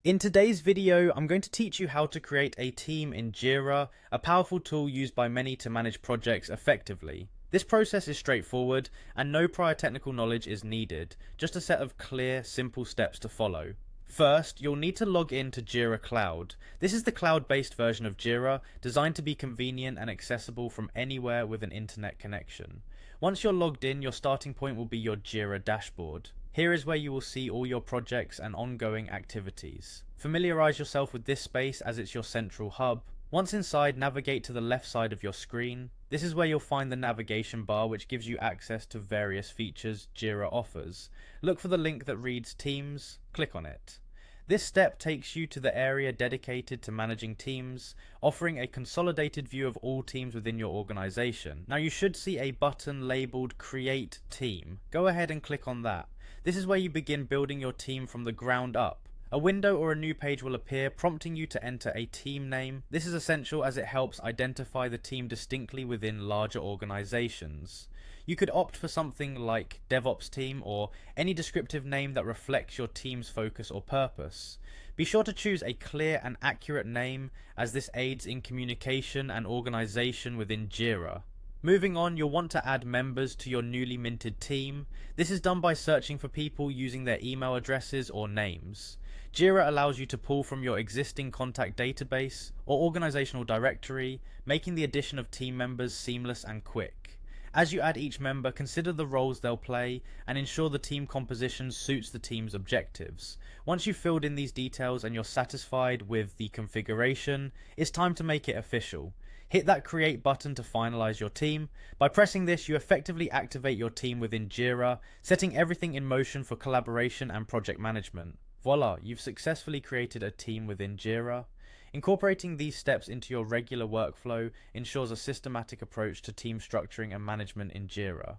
In today's video, I'm going to teach you how to create a team in Jira, a powerful tool used by many to manage projects effectively. This process is straightforward and no prior technical knowledge is needed, just a set of clear, simple steps to follow. First, you'll need to log in to Jira Cloud. This is the cloud-based version of Jira, designed to be convenient and accessible from anywhere with an internet connection. Once you're logged in, your starting point will be your Jira dashboard. Here is where you will see all your projects and ongoing activities. Familiarize yourself with this space as it's your central hub. Once inside, navigate to the left side of your screen. This is where you'll find the navigation bar, which gives you access to various features Jira offers. Look for the link that reads Teams, click on it. This step takes you to the area dedicated to managing teams, offering a consolidated view of all teams within your organization. Now you should see a button labeled Create Team. Go ahead and click on that. This is where you begin building your team from the ground up. A window or a new page will appear, prompting you to enter a team name. This is essential as it helps identify the team distinctly within larger organizations. You could opt for something like DevOps team or any descriptive name that reflects your team's focus or purpose. Be sure to choose a clear and accurate name, as this aids in communication and organization within Jira. Moving on, you'll want to add members to your newly minted team. This is done by searching for people using their email addresses or names. Jira allows you to pull from your existing contact database or organizational directory, making the addition of team members seamless and quick. As you add each member, consider the roles they'll play and ensure the team composition suits the team's objectives. Once you've filled in these details and you're satisfied with the configuration, it's time to make it official. Hit that Create button to finalize your team. By pressing this, you effectively activate your team within Jira, setting everything in motion for collaboration and project management. Voila, you've successfully created a team within Jira. Incorporating these steps into your regular workflow ensures a systematic approach to team structuring and management in Jira.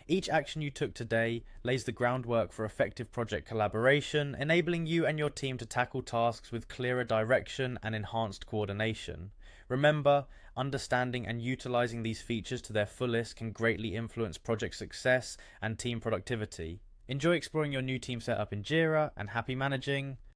Each action you took today lays the groundwork for effective project collaboration, enabling you and your team to tackle tasks with clearer direction and enhanced coordination. Remember, understanding and utilizing these features to their fullest can greatly influence project success and team productivity. Enjoy exploring your new team setup in Jira, and happy managing!